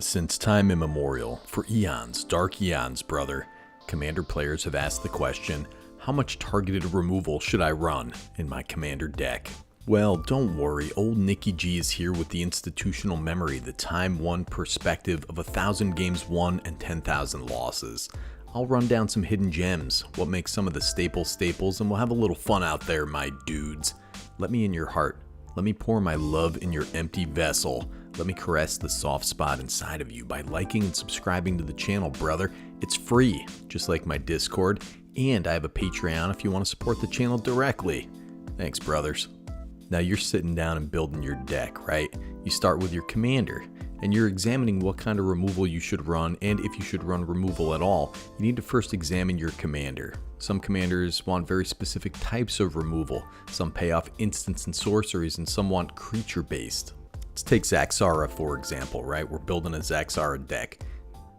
Since time immemorial, for eons, dark eons, brother, Commander players have asked the question, how much targeted removal should I run in my Commander deck? Well, don't worry, old Nicky G is here with the institutional memory, the time won perspective of 1,000 games won and 10,000 losses. I'll run down some hidden gems, what makes some of the staples, and we'll have a little fun out there, my dudes. Let me in your heart. Let me pour my love in your empty vessel. Let me caress the soft spot inside of you by liking and subscribing to the channel, brother. It's free, just like my Discord, and I have a Patreon if you want to support the channel directly. Thanks, brothers. Now you're sitting down and building your deck, right? You start with your commander, and you're examining what kind of removal you should run, and if you should run removal at all. You need to first examine your commander. Some commanders want very specific types of removal. Some pay off instants and sorceries, and some want creature-based. Let's take Zaxara for example, right? We're building a Zaxara deck.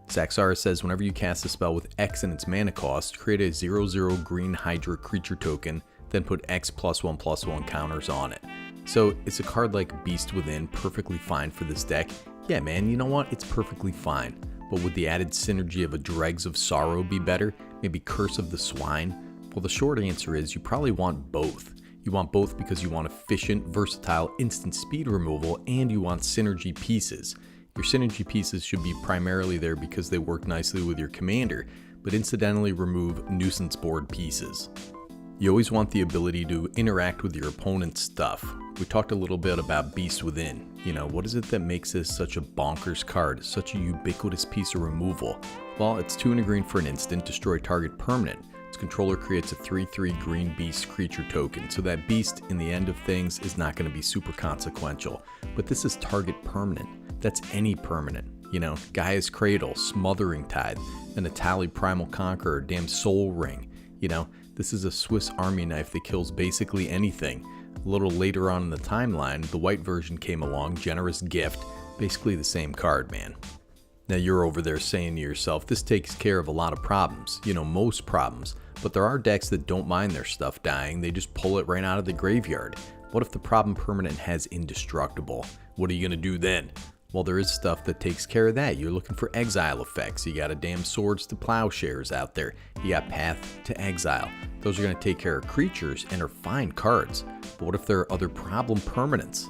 Zaxara says whenever you cast a spell with X in its mana cost, create a 0/0 green Hydra creature token, then put X +1/+1 counters on it. So it's a card like Beast Within, perfectly fine for this deck. Yeah man, you know what? It's perfectly fine. But would the added synergy of a Dregs of Sorrow be better? Maybe Curse of the Swine? Well, the short answer is you probably want both. You want both because you want efficient, versatile, instant speed removal, and you want synergy pieces. Your synergy pieces should be primarily there because they work nicely with your commander, but incidentally remove nuisance board pieces. You always want the ability to interact with your opponent's stuff. We talked a little bit about Beast Within. You know, what is it that makes this such a bonkers card, such a ubiquitous piece of removal? Well, it's 2 and a green for an instant, destroy target permanent. Its controller creates a 3/3 green beast creature token, so that beast in the end of things is not going to be super consequential. But this is target permanent. That's any permanent. You know, Gaia's Cradle, Smothering Tithe, an Atali Primal Conqueror, damn Soul Ring. You know, this is a Swiss Army knife that kills basically anything. A little later on in the timeline, the white version came along, Generous Gift, basically the same card, man. Now you're over there saying to yourself, this takes care of a lot of problems, you know, most problems, but there are decks that don't mind their stuff dying, they just pull it right out of the graveyard. What if the problem permanent has Indestructible? What are you gonna do then? Well, there is stuff that takes care of that. You're looking for exile effects. You got a damn Swords to Plowshares out there. You got Path to Exile. Those are going to take care of creatures and are fine cards. But what if there are other problem permanents?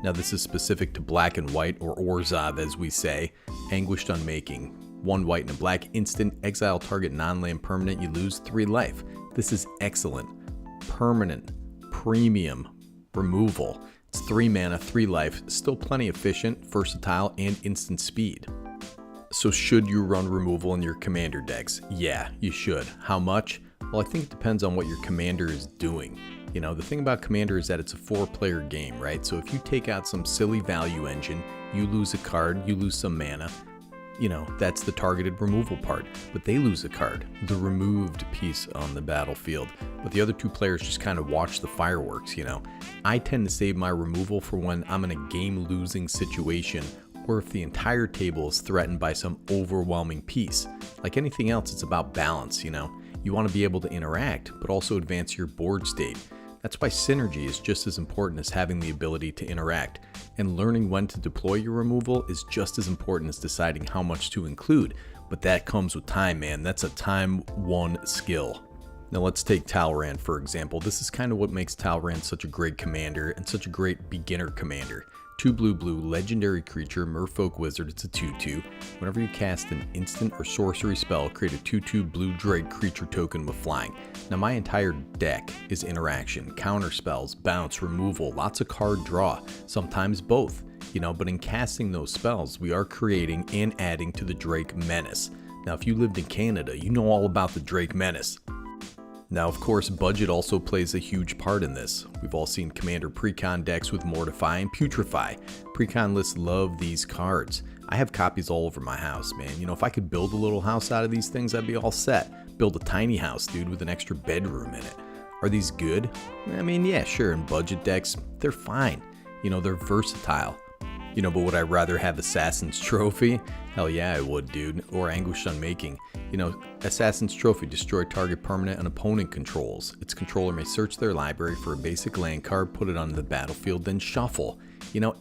Now this is specific to black and white, or Orzhov as we say. Anguished Unmaking. 1 white and a black instant, exile target non-land permanent, you lose 3 life. This is excellent. Permanent. Premium. Removal. It's 3 mana, 3 life, still plenty efficient, versatile, and instant speed. So should you run removal in your commander decks? Yeah, you should. How much? Well, I think it depends on what your commander is doing. You know, the thing about commander is that it's a 4-player game, right? So if you take out some silly value engine, you lose a card, you lose some mana. You know, that's the targeted removal part, but they lose a card, the removed piece on the battlefield. But the other 2 players just kind of watch the fireworks, you know. I tend to save my removal for when I'm in a game-losing situation, or if the entire table is threatened by some overwhelming piece. Like anything else, it's about balance, you know. You want to be able to interact, but also advance your board state. That's why synergy is just as important as having the ability to interact, and learning when to deploy your removal is just as important as deciding how much to include, but that comes with time, man. That's a time-won skill. Now let's take Talrand for example. This is kind of what makes Talrand such a great commander and such a great beginner commander. 2 blue, legendary creature, Merfolk Wizard, it's a 2/2. Whenever you cast an instant or sorcery spell, create a 2/2 blue Drake creature token with flying. Now my entire deck is interaction, counter spells, bounce, removal, lots of card draw, sometimes both. You know, but in casting those spells, we are creating and adding to the Drake Menace. Now if you lived in Canada, you know all about the Drake Menace. Now, of course, budget also plays a huge part in this. We've all seen Commander Precon decks with Mortify and Putrefy. Precon lists love these cards. I have copies all over my house, man. You know, if I could build a little house out of these things, I'd be all set. Build a tiny house, dude, with an extra bedroom in it. Are these good? I mean, yeah, sure, in budget decks, they're fine. You know, they're versatile. But would I rather have Assassin's Trophy? Hell yeah, I would, dude. Or Anguish Unmaking. Assassin's Trophy, destroy target permanent and opponent controls. Its controller may search their library for a basic land card, put it on the battlefield, then shuffle.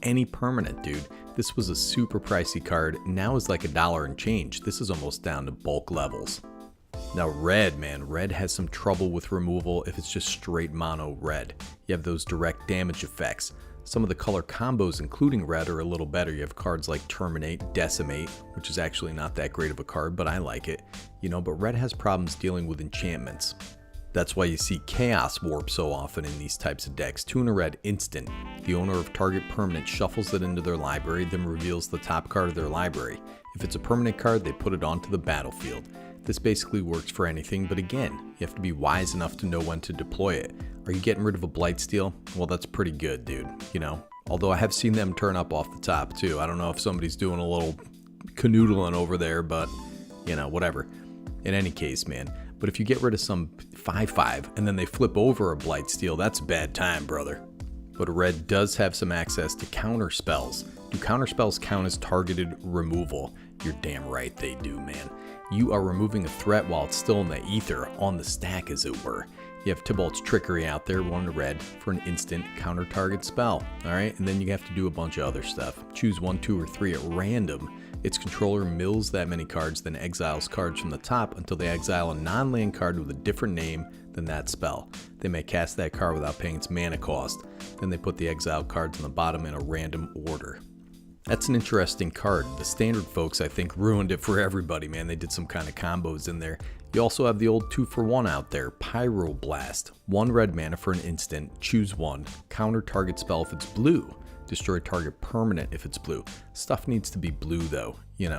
Any permanent, dude. This was a super pricey card. Now is like $1 and change. This is almost down to bulk levels. Now red, man. Red has some trouble with removal if it's just straight mono red. You have those direct damage effects. Some of the color combos, including red, are a little better. You have cards like Terminate, Decimate, which is actually not that great of a card, but I like it. But red has problems dealing with enchantments. That's why you see Chaos Warp so often in these types of decks. 2 and a red, instant. The owner of target permanent shuffles it into their library, then reveals the top card of their library. If it's a permanent card, they put it onto the battlefield. This basically works for anything, but again, you have to be wise enough to know when to deploy it. Are you getting rid of a Blightsteel? Well, that's pretty good, dude. Although I have seen them turn up off the top too. I don't know if somebody's doing a little canoodling over there, but whatever. In any case, man. But if you get rid of some 5/5 and then they flip over a Blightsteel, that's a bad time, brother. But red does have some access to counter spells. Do counter spells count as targeted removal? You're damn right they do, man. You are removing a threat while it's still in the ether, on the stack as it were. You have Tybalt's Trickery out there, 1 to red, for an instant counter target spell. Alright, and then you have to do a bunch of other stuff. Choose 1, 2, or 3 at random. Its controller mills that many cards, then exiles cards from the top until they exile a non-land card with a different name than that spell. They may cast that card without paying its mana cost. Then they put the exiled cards on the bottom in a random order. That's an interesting card. The standard folks, I think, ruined it for everybody, man. They did some kind of combos in there. You also have the old 2-for-1 out there, Pyroblast. 1 red mana for an instant, choose 1, counter target spell if it's blue, destroy target permanent if it's blue. Stuff needs to be blue though, you're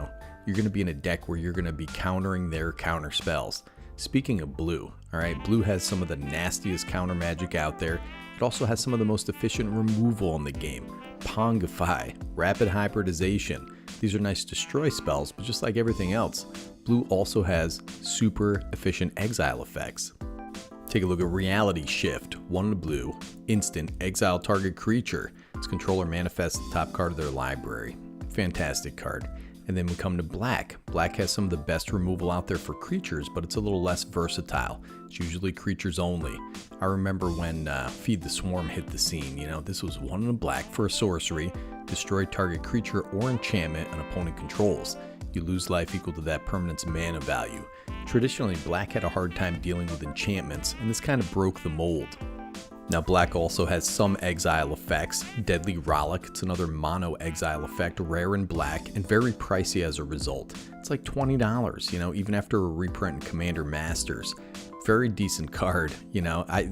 going to be in a deck where you're going to be countering their counter spells. Speaking of blue, alright, blue has some of the nastiest counter magic out there. It also has some of the most efficient removal in the game. Pongify, Rapid Hybridization. These are nice destroy spells, but just like everything else, blue also has super efficient exile effects. Take a look at Reality Shift, 1 to blue, instant, exile target creature. Its controller manifests the top card of their library. Fantastic card. And then we come to black. Black has some of the best removal out there for creatures, but it's a little less versatile. It's usually creatures only. I remember when Feed the Swarm hit the scene, this was 1 in a black for a sorcery, destroy target creature or enchantment an opponent controls. You lose life equal to that permanent's mana value. Traditionally, black had a hard time dealing with enchantments, and this kind of broke the mold. Now black also has some exile effects. Deadly Rollick, it's another mono exile effect, rare in black, and very pricey as a result. It's like $20, even after a reprint in Commander Masters. Very decent card,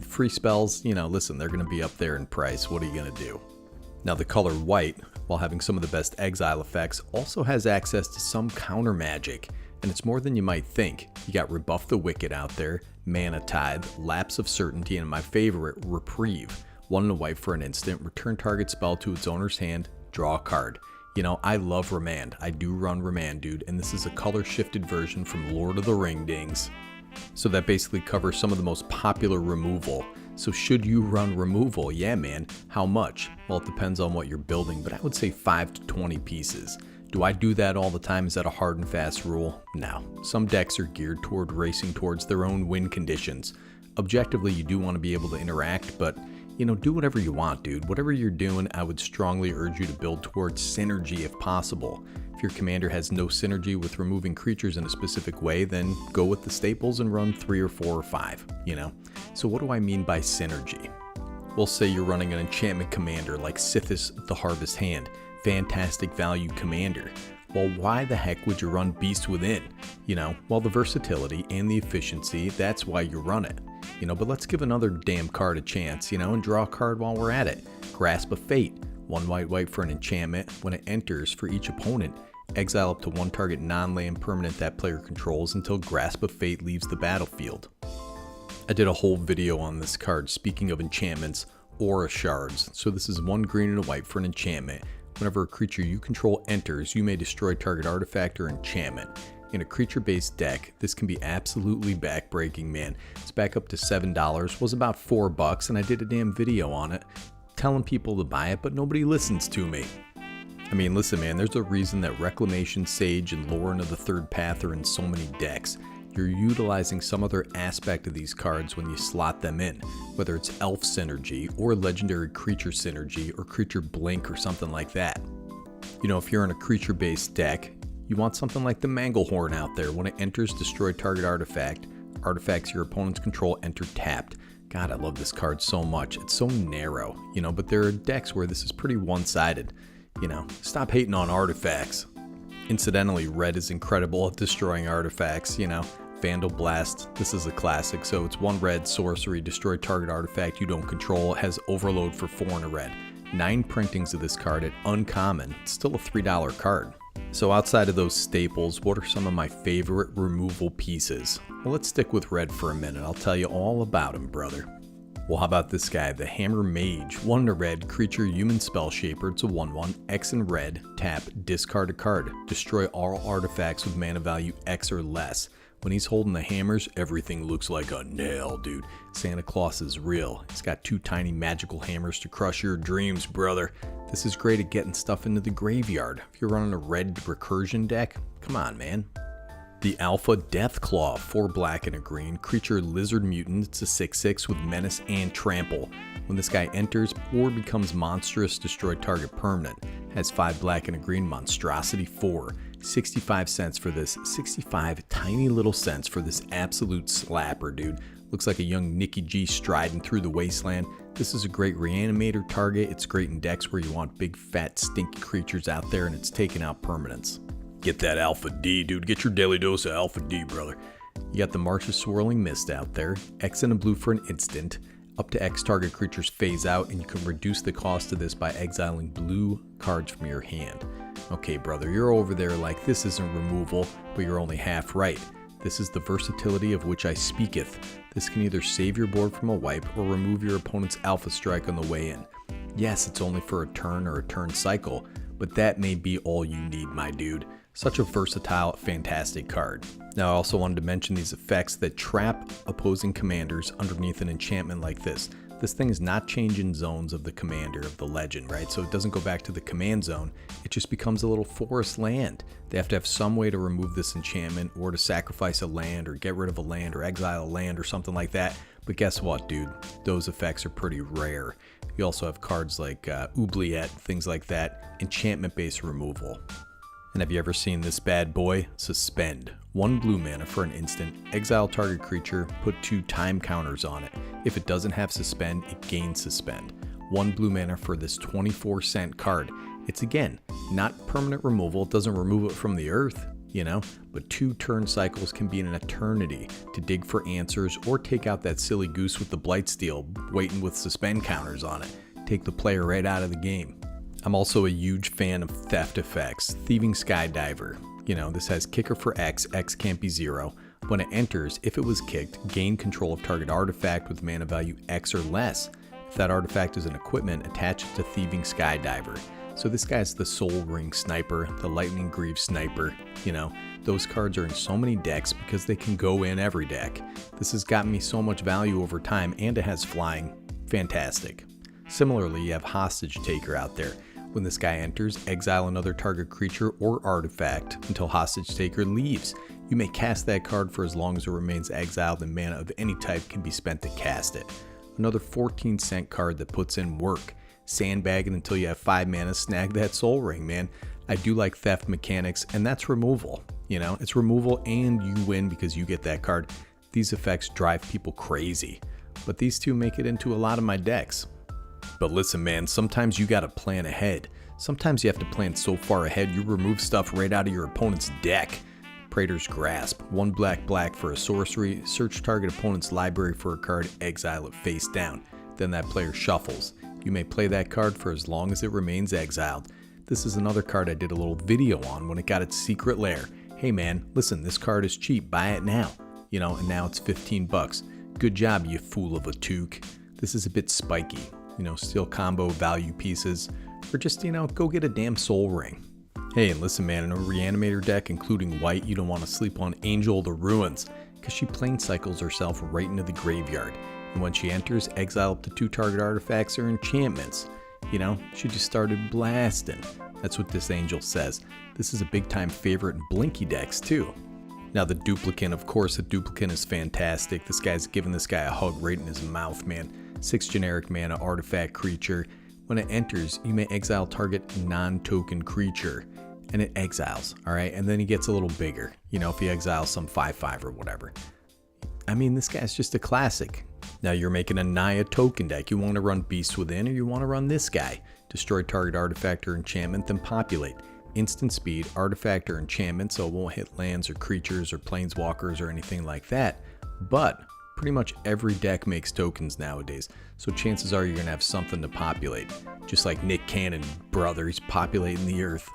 free spells, listen, they're going to be up there in price. What are you going to do? Now the color white, while having some of the best exile effects, also has access to some counter magic, and it's more than you might think. You got Rebuff the Wicked out there, Mana Tithe, Lapse of Certainty, and my favorite, Reprieve. 1 in a white for an instant, return target spell to its owner's hand, draw a card. I love Remand. I do run Remand, dude, and this is a color shifted version from Lord of the Ring Dings. So that basically covers some of the most popular removal. So should you run removal? Yeah, man. How much? Well, it depends on what you're building, but I would say 5 to 20 pieces. Do I do that all the time? Is that a hard and fast rule? No. Some decks are geared toward racing towards their own win conditions. Objectively, you do want to be able to interact, but do whatever you want, dude. Whatever you're doing, I would strongly urge you to build towards synergy if possible. If your commander has no synergy with removing creatures in a specific way, then go with the staples and run 3 or 4 or 5, So what do I mean by synergy? Well, say you're running an enchantment commander like Sithis the Harvest Hand. Fantastic value commander. Well, why the heck would you run Beast Within? Well, the versatility and the efficiency, that's why you run it. But let's give another damn card a chance, and draw a card while we're at it. Grasp of Fate. 1 white for an enchantment. When it enters, for each opponent, exile up to 1 target non-land permanent that player controls until Grasp of Fate leaves the battlefield. I did a whole video on this card, speaking of enchantments, Aura Shards. So this is 1 green and a white for an enchantment. Whenever a creature you control enters, you may destroy target artifact or enchantment. In a creature-based deck, this can be absolutely backbreaking, man. It's back up to $7, was about $4, and I did a damn video on it, telling people to buy it, but nobody listens to me. I mean, listen, man, there's a reason that Reclamation, Sage, and Lauren of the Third Path are in so many decks. You're utilizing some other aspect of these cards when you slot them in, whether it's Elf Synergy, or Legendary Creature Synergy, or Creature Blink, or something like that. You know, if you're in a creature-based deck, you want something like the Manglehorn out there. When it enters, destroy target artifact. Artifacts your opponent's control enter tapped. God, I love this card so much. It's so narrow, you know, but there are decks where this is pretty one-sided. You know, stop hating on artifacts. Incidentally, red is incredible at destroying artifacts, you know. Vandal Blast, this is a classic, so it's 1 red sorcery, destroy target artifact you don't control, it has overload for 4 and a red. 9 printings of this card at uncommon, it's still a $3 card. So outside of those staples, what are some of my favorite removal pieces? Well, let's stick with red for a minute, I'll tell you all about him, brother. Well, how about this guy, the Hammer Mage, 1 and a red, creature, human spell shaper, it's a 1/1, X and red, tap, discard a card, destroy all artifacts with mana value X or less. When he's holding the hammers, everything looks like a nail, dude. Santa Claus is real. He's got 2 tiny magical hammers to crush your dreams, brother. This is great at getting stuff into the graveyard. If you're running a red recursion deck, come on, man. The Alpha Deathclaw, 4 black and a green, creature lizard mutant, it's a 6/6 with menace and trample. When this guy enters or becomes monstrous, destroy target permanent. Has 5 black and a green, monstrosity 4. 65 cents for this, 65 tiny little cents for this absolute slapper, dude. Looks like a young Nicky G striding through the wasteland. This is a great reanimator target. It's great in decks where you want big, fat, stinky creatures out there and it's taking out permanents. Get that Alpha D, dude. Get your daily dose of Alpha D, brother. You got the March of Swirling Mist out there. X and a blue for an instant. Up to X target creatures phase out, and you can reduce the cost of this by exiling blue cards from your hand. Okay, brother, you're over there like this isn't removal, but you're only half right. This is the versatility of which I speaketh. This can either save your board from a wipe or remove your opponent's Alpha Strike on the way in. Yes, it's only for a turn or a turn cycle, but that may be all you need, my dude. Such a versatile, fantastic card. Now I also wanted to mention these effects that trap opposing commanders underneath an enchantment like this. This thing is not changing zones of the commander of the legend, right? So it doesn't go back to the command zone, it just becomes a little forest land. They have to have some way to remove this enchantment or to sacrifice a land or get rid of a land or exile a land or something like that. But guess what, dude? Those effects are pretty rare. You also have cards like Oubliette, things like that, enchantment-based removal. And have you ever seen this bad boy? Suspend. 1 blue mana for an instant, exile target creature, put 2 time counters on it. If it doesn't have suspend, it gains suspend. 1 blue mana for this 24-cent card. It's again, not permanent removal, it doesn't remove it from the earth, you know, but 2 turn cycles can be an eternity to dig for answers or take out that silly goose with the Blightsteel waiting with suspend counters on it. Take the player right out of the game. I'm also a huge fan of theft effects. Thieving Skydiver. You know, this has kicker for X, X can't be 0. When it enters, if it was kicked, gain control of target artifact with mana value X or less. If that artifact is an equipment, attach it to Thieving Skydiver. So this guy's the Soul Ring Sniper, the Lightning Greave Sniper. You know, those cards are in so many decks because they can go in every deck. This has gotten me so much value over time and it has flying. Fantastic. Similarly, you have Hostage Taker out there. When this guy enters, exile another target creature or artifact until Hostage Taker leaves. You may cast that card for as long as it remains exiled, and mana of any type can be spent to cast it. Another 14-cent card that puts in work. Sandbag it until you have 5 mana, snag that Soul Ring, man. I do like theft mechanics, and that's removal. You know, it's removal and you win because you get that card. These effects drive people crazy, but these two make it into a lot of my decks. But listen, man, sometimes you gotta plan ahead. Sometimes you have to plan so far ahead you remove stuff right out of your opponent's deck. Praetor's Grasp. 1 black for a sorcery. Search target opponent's library for a card, exile it face down. Then that player shuffles. You may play that card for as long as it remains exiled. This is another card I did a little video on when it got its secret lair. Hey man, listen, this card is cheap, buy it now. You know, and now it's 15 bucks. Good job, you fool of a toque. This is a bit spiky. You know, steal combo value pieces, or just, you know, go get a damn Soul Ring. Hey, and listen, man, in a Reanimator deck, including white, you don't want to sleep on Angel of the Ruins, because she plane cycles herself right into the graveyard. And when she enters, exile up to 2 target artifacts or enchantments. You know, she just started blasting. That's what this angel says. This is a big time favorite in Blinky decks too. Now the Duplicant, of course, the Duplicant is fantastic. This guy's giving this guy a hug right in his mouth, man. 6 generic mana, artifact creature. When it enters, you may exile target non-token creature. And it exiles, alright? And then he gets a little bigger, you know, if he exiles some 5/5 or whatever. I mean, this guy's just a classic. Now you're making a Naya token deck. You want to run Beast Within or you want to run this guy. Destroy target artifact or enchantment, then populate. Instant speed, artifact or enchantment, so it won't hit lands or creatures or planeswalkers or anything like that. But pretty much every deck makes tokens nowadays, so chances are you're going to have something to populate. Just like Nick Cannon, brother, he's populating the earth.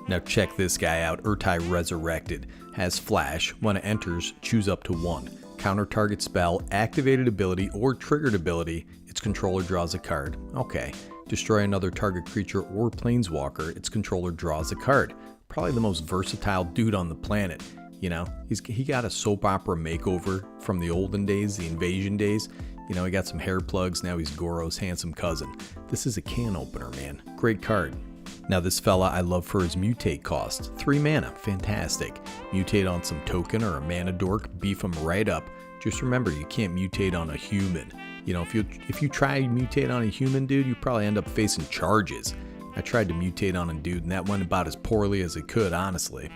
Now check this guy out. Urtai Resurrected has flash. When it enters, choose up to 1. Counter target spell, activated ability, or triggered ability. Its controller draws a card. Okay. Destroy another target creature or planeswalker. Its controller draws a card. Probably the most versatile dude on the planet. You know, he got a soap opera makeover from the olden days, the invasion days. You know, he got some hair plugs. Now he's Goro's handsome cousin. This is a can opener, man. Great card. Now this fella I love for his mutate cost. 3 mana, fantastic. Mutate on some token or a mana dork, beef him right up. Just remember, you can't mutate on a human. You know, if you try to mutate on a human, dude, you probably end up facing charges. I tried to mutate on a dude and that went about as poorly as it could, honestly.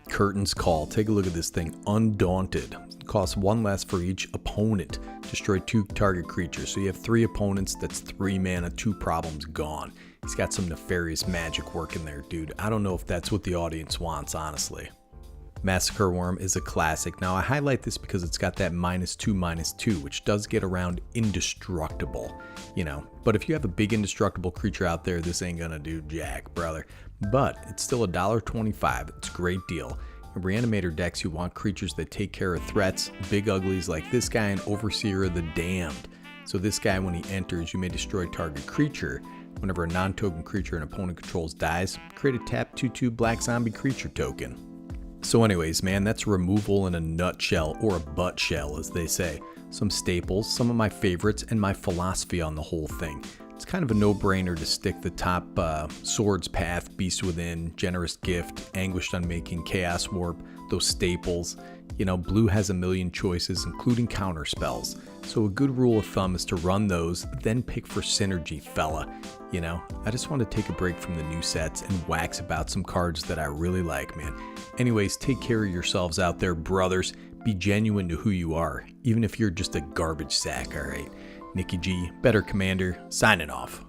Curtain's Call, take a look at this thing. Undaunted, costs 1 less for each opponent. Destroy 2 target creatures, so you have 3 opponents, that's 3 mana, 2 problems gone. He's got some nefarious magic working there, dude. I don't know if that's what the audience wants, honestly. Massacre Worm is a classic. Now I highlight this because it's got that -2/-2, which does get around indestructible, you know. But if you have a big indestructible creature out there, this ain't gonna do jack, brother. But it's still $1.25. It's a great deal. In Reanimator decks, you want creatures that take care of threats, big uglies like this guy and Overseer of the Damned. So this guy, when he enters, you may destroy target creature. Whenever a non-token creature an opponent controls dies, create a tap 2/2 black zombie creature token. So anyways, man, that's removal in a nutshell, or a butt shell as they say. Some staples, some of my favorites, and my philosophy on the whole thing. It's kind of a no-brainer to stick the top Swords Path, Beast Within, Generous Gift, Anguished Unmaking, Chaos Warp, those staples. You know, blue has a million choices, including counter spells. So a good rule of thumb is to run those, then pick for synergy, fella. You know, I just want to take a break from the new sets and wax about some cards that I really like, man. Anyways, take care of yourselves out there, brothers. Be genuine to who you are, even if you're just a garbage sack, alright? Nikki G, Better Commander, signing off.